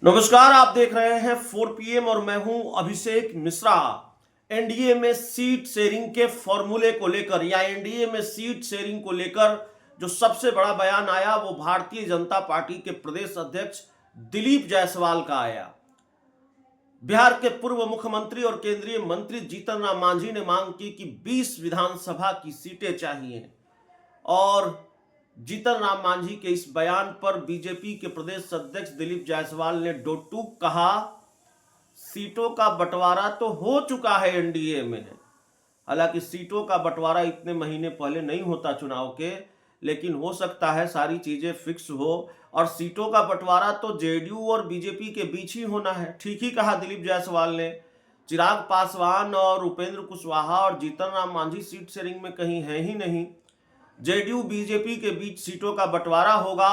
नमस्कार, आप देख रहे हैं 4 PM और मैं हूं अभिषेक मिश्रा। एनडीए में सीट शेयरिंग के फॉर्मूले को लेकर या एनडीए में सीट शेयरिंग को लेकर जो सबसे बड़ा बयान आया वो भारतीय जनता पार्टी के प्रदेश अध्यक्ष दिलीप जायसवाल का आया। बिहार के पूर्व मुख्यमंत्री और केंद्रीय मंत्री जीतन राम मांझी ने मांग की कि 20 विधानसभा की सीटें चाहिए और जीतन राम मांझी के इस बयान पर बीजेपी के प्रदेश अध्यक्ष दिलीप जायसवाल ने दो टूक कहा, सीटों का बंटवारा तो हो चुका है एनडीए में। हालांकि सीटों का बंटवारा इतने महीने पहले नहीं होता चुनाव के, लेकिन हो सकता है सारी चीजें फिक्स हो और सीटों का बंटवारा तो जेडीयू और बीजेपी के बीच ही होना है। ठीक ही कहा दिलीप जायसवाल ने। चिराग पासवान और उपेंद्र कुशवाहा और जीतन राम मांझी सीट शेयरिंग में कहीं है ही नहीं। जेडीयू बीजेपी के बीच सीटों का बंटवारा होगा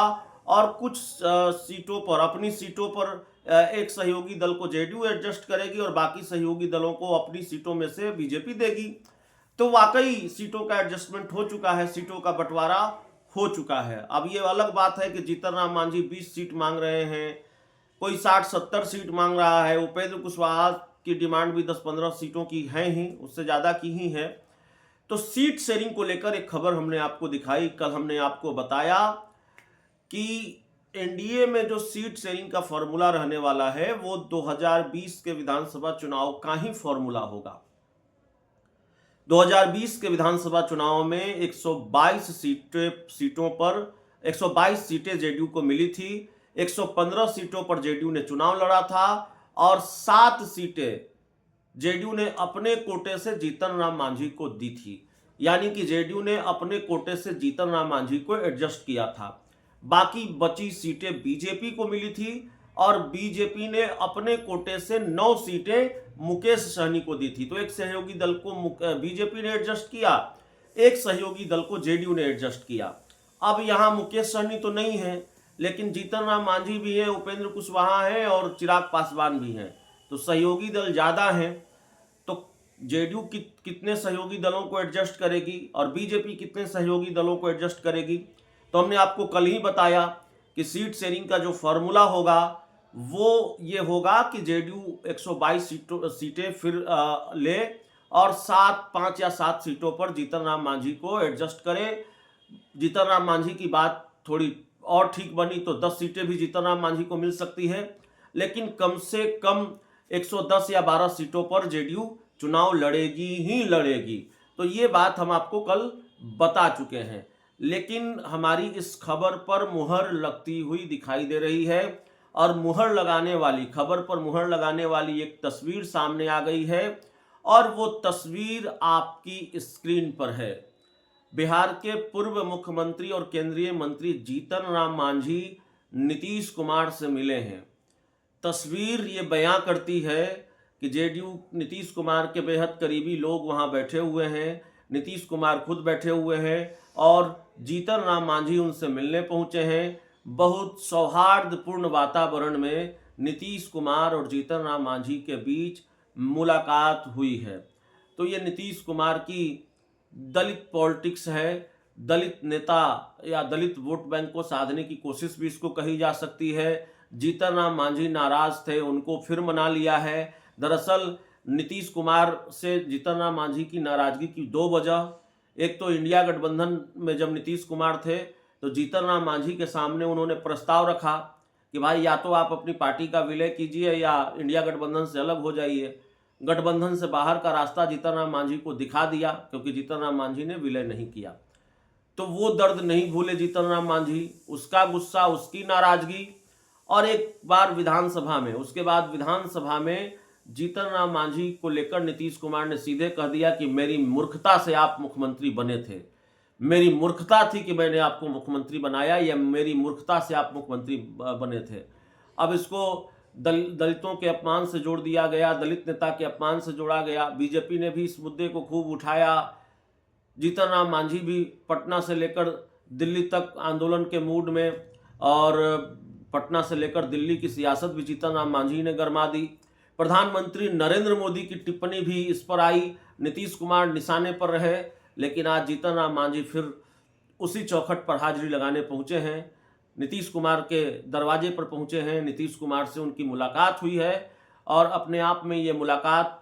और कुछ सीटों पर, अपनी सीटों पर एक सहयोगी दल को जेडीयू एडजस्ट करेगी और बाकी सहयोगी दलों को अपनी सीटों में से बीजेपी देगी। तो वाकई सीटों का एडजस्टमेंट हो चुका है, सीटों का बंटवारा हो चुका है। अब ये अलग बात है कि जीतन राम मांझी 20 सीट मांग रहे हैं, कोई 60-70 सीट मांग रहा है। उपेंद्र कुशवाहा की डिमांड भी 10-15 सीटों की है ही, उससे ज़्यादा की ही है। तो सीट शेयरिंग को लेकर एक खबर हमने आपको दिखाई। कल हमने आपको बताया कि एनडीए में जो सीट शेयरिंग का फॉर्मूला रहने वाला है वो 2020 के विधानसभा चुनाव का ही फॉर्मूला होगा। 2020 के विधानसभा चुनाव में 122 सीटों पर 122 सीटें जेडीयू को मिली थी। 115 सीटों पर जेडीयू ने चुनाव लड़ा था और 7 सीटें जेडीयू ने अपने कोटे से जीतन राम मांझी को दी थी। यानी कि जेडीयू ने अपने कोटे से जीतन राम मांझी को एडजस्ट किया था। बाकी बची सीटें बीजेपी को मिली थी और बीजेपी ने अपने कोटे से 9 सीटें मुकेश सहनी को दी थी। तो एक सहयोगी दल को बीजेपी ने एडजस्ट किया, एक सहयोगी दल को जेडीयू ने एडजस्ट किया। अब यहां मुकेश सहनी तो नहीं है, लेकिन जीतन राम मांझी भी है, उपेंद्र कुशवाहा है और चिराग पासवान भी हैं। तो सहयोगी दल ज़्यादा हैं। तो जेडीयू कितने सहयोगी दलों को एडजस्ट करेगी और बीजेपी कितने सहयोगी दलों को एडजस्ट करेगी। तो हमने आपको कल ही बताया कि सीट शेयरिंग का जो फॉर्मूला होगा वो ये होगा कि जेडीयू 122 सीटें फिर ले और 5 या 7 सीटों पर जीतन राम मांझी को एडजस्ट करे। जीतन राम मांझी की बात थोड़ी और ठीक बनी तो 10 सीटें भी जीतन राम मांझी को मिल सकती है, लेकिन कम से कम 110 या 12 सीटों पर जेडीयू चुनाव लड़ेगी ही लड़ेगी। तो ये बात हम आपको कल बता चुके हैं, लेकिन हमारी इस खबर पर मुहर लगती हुई दिखाई दे रही है और मुहर लगाने वाली, खबर पर मुहर लगाने वाली एक तस्वीर सामने आ गई है और वो तस्वीर आपकी स्क्रीन पर है। बिहार के पूर्व मुख्यमंत्री और केंद्रीय मंत्री जीतन राम मांझी नीतीश कुमार से मिले हैं। तस्वीर ये बयां करती है कि जेडीयू नीतीश कुमार के बेहद करीबी लोग वहां बैठे हुए हैं। नीतीश कुमार खुद बैठे हुए हैं और जीतन राम मांझी उनसे मिलने पहुंचे हैं। बहुत सौहार्दपूर्ण वातावरण में नीतीश कुमार और जीतन राम मांझी के बीच मुलाकात हुई है। तो ये नीतीश कुमार की दलित पॉलिटिक्स है, दलित नेता या दलित वोट बैंक को साधने की कोशिश भी इसको कही जा सकती है। जीतन राम मांझी नाराज थे, उनको फिर मना लिया है। दरअसल नीतीश कुमार से जीतन राम मांझी की नाराजगी की 2 वजह। एक तो इंडिया गठबंधन में जब नीतीश कुमार थे तो जीतन राम मांझी के सामने उन्होंने प्रस्ताव रखा कि भाई या तो आप अपनी पार्टी का विलय कीजिए या इंडिया गठबंधन से अलग हो जाइए। गठबंधन से बाहर का रास्ता जीतन राम मांझी को दिखा दिया क्योंकि जीतन राम मांझी ने विलय नहीं किया। तो वो दर्द नहीं भूले जीतन राम मांझी, उसका गुस्सा, उसकी नाराजगी। और एक बार विधानसभा में, उसके बाद विधानसभा में जीतन राम मांझी को लेकर नीतीश कुमार ने सीधे कह दिया कि मेरी मूर्खता से आप मुख्यमंत्री बने थे, मेरी मूर्खता थी कि मैंने आपको मुख्यमंत्री बनाया, या मेरी मूर्खता से आप मुख्यमंत्री बने थे। अब इसको दलितों के अपमान से जोड़ दिया गया, दलित नेता के अपमान से जोड़ा गया। बीजेपी ने भी इस मुद्दे को खूब उठाया। जीतन राम मांझी भी पटना से लेकर दिल्ली तक आंदोलन के मूड में, और पटना से लेकर दिल्ली की सियासत भी जीतन राम मांझी ने गरमा दी। प्रधानमंत्री नरेंद्र मोदी की टिप्पणी भी इस पर आई, नीतीश कुमार निशाने पर रहे, लेकिन आज जीतन राम मांझी फिर उसी चौखट पर हाजिरी लगाने पहुंचे हैं। नीतीश कुमार के दरवाजे पर पहुंचे हैं, नीतीश कुमार से उनकी मुलाकात हुई है और अपने आप में ये मुलाकात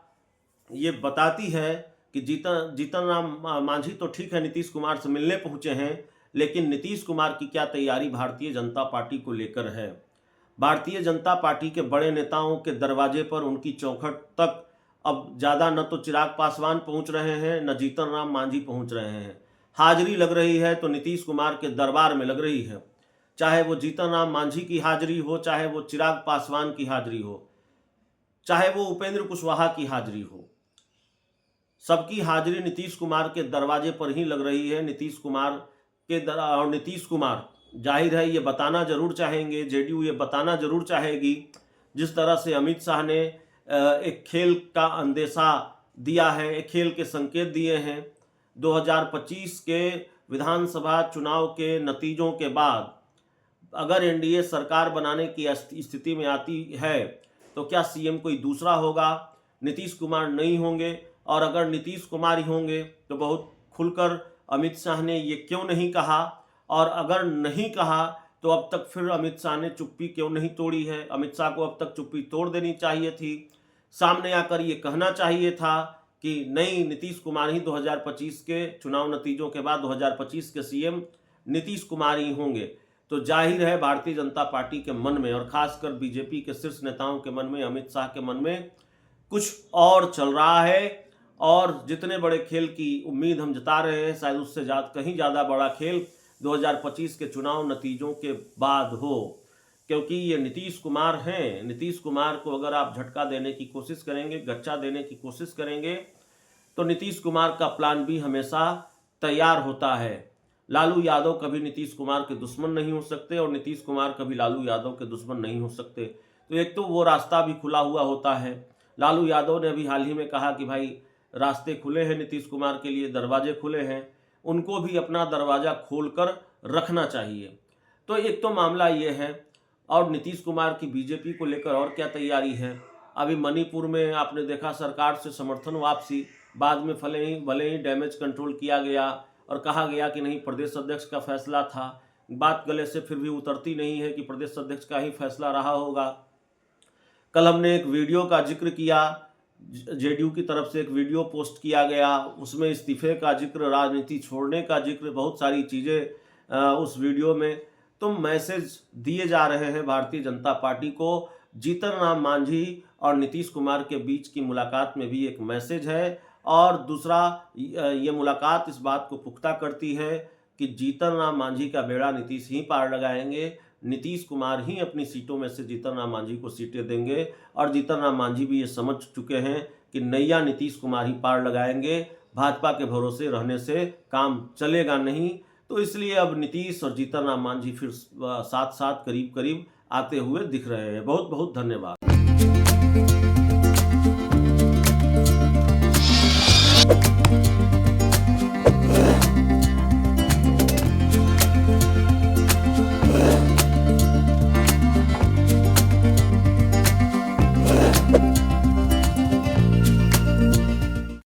ये बताती है कि जीतन राम मांझी तो ठीक है नीतीश कुमार से मिलने पहुंचे हैं, लेकिन नीतीश कुमार की क्या तैयारी भारतीय जनता पार्टी को लेकर है। भारतीय जनता पार्टी के बड़े नेताओं के दरवाजे पर, उनकी चौखट तक अब ज़्यादा न तो चिराग पासवान पहुंच रहे हैं, न जीतन राम मांझी पहुंच रहे हैं। हाजिरी लग रही है तो नीतीश कुमार के दरबार में लग रही है, चाहे वो जीतन राम मांझी की हाजिरी हो, चाहे वो चिराग पासवान की हाजिरी हो, चाहे वो उपेंद्र कुशवाहा की हाजिरी हो। सबकी हाजिरी नीतीश कुमार के दरवाजे पर ही लग रही है। नीतीश कुमार जाहिर है ये बताना जरूर चाहेंगे, जेडीयू ये बताना जरूर चाहेगी, जिस तरह से अमित शाह ने एक खेल का अंदेशा दिया है, एक खेल के संकेत दिए हैं। 2025 के विधानसभा चुनाव के नतीजों के बाद अगर एनडीए सरकार बनाने की स्थिति में आती है तो क्या सीएम कोई दूसरा होगा, नीतीश कुमार नहीं होंगे। और अगर नीतीश कुमार ही होंगे तो बहुत खुलकर अमित शाह ने ये क्यों नहीं कहा, और अगर नहीं कहा तो अब तक फिर अमित शाह ने चुप्पी क्यों नहीं तोड़ी है। अमित शाह को अब तक चुप्पी तोड़ देनी चाहिए थी, सामने आकर ये कहना चाहिए था कि नहीं, नीतीश कुमार ही 2025 के चुनाव नतीजों के बाद 2025 के सीएम नीतीश कुमार ही होंगे। तो जाहिर है भारतीय जनता पार्टी के मन में और खासकर बीजेपी के शीर्ष नेताओं के मन में, अमित शाह के मन में कुछ और चल रहा है। और जितने बड़े खेल की उम्मीद हम जता रहे हैं, शायद उससे कहीं ज़्यादा बड़ा खेल 2025 के चुनाव नतीजों के बाद हो, क्योंकि ये नीतीश कुमार हैं। नीतीश कुमार को अगर आप झटका देने की कोशिश करेंगे, गच्चा देने की कोशिश करेंगे, तो नीतीश कुमार का प्लान भी हमेशा तैयार होता है। लालू यादव कभी नीतीश कुमार के दुश्मन नहीं हो सकते और नीतीश कुमार कभी लालू यादव के दुश्मन नहीं हो सकते। तो एक तो वो रास्ता भी खुला हुआ होता है। लालू यादव ने अभी हाल ही में कहा कि भाई रास्ते खुले हैं नीतीश कुमार के लिए, दरवाजे खुले हैं, उनको भी अपना दरवाज़ा खोलकर रखना चाहिए। तो एक तो मामला ये है। और नीतीश कुमार की बीजेपी को लेकर और क्या तैयारी है। अभी मणिपुर में आपने देखा सरकार से समर्थन वापसी, बाद में भले ही डैमेज कंट्रोल किया गया और कहा गया कि नहीं प्रदेश अध्यक्ष का फैसला था। बात गले से फिर भी उतरती नहीं है कि प्रदेश अध्यक्ष का ही फैसला रहा होगा। कल हमने एक वीडियो का जिक्र किया, जेडीयू की तरफ से एक वीडियो पोस्ट किया गया, उसमें इस्तीफे का जिक्र, राजनीति छोड़ने का जिक्र, बहुत सारी चीज़ें उस वीडियो में। तो मैसेज दिए जा रहे हैं भारतीय जनता पार्टी को। जीतन राम मांझी और नीतीश कुमार के बीच की मुलाकात में भी एक मैसेज है। और दूसरा, ये मुलाकात इस बात को पुख्ता करती है कि जीतन राम मांझी का बेड़ा नीतीश ही पार लगाएंगे, नीतीश कुमार ही अपनी सीटों में से जीतन राम मांझी को सीटें देंगे। और जीतन राम मांझी भी ये समझ चुके हैं कि नैया नीतीश कुमार ही पार लगाएंगे, भाजपा के भरोसे रहने से काम चलेगा नहीं। तो इसलिए अब नीतीश और जीतन राम मांझी फिर साथ साथ करीब करीब आते हुए दिख रहे हैं। बहुत बहुत धन्यवाद।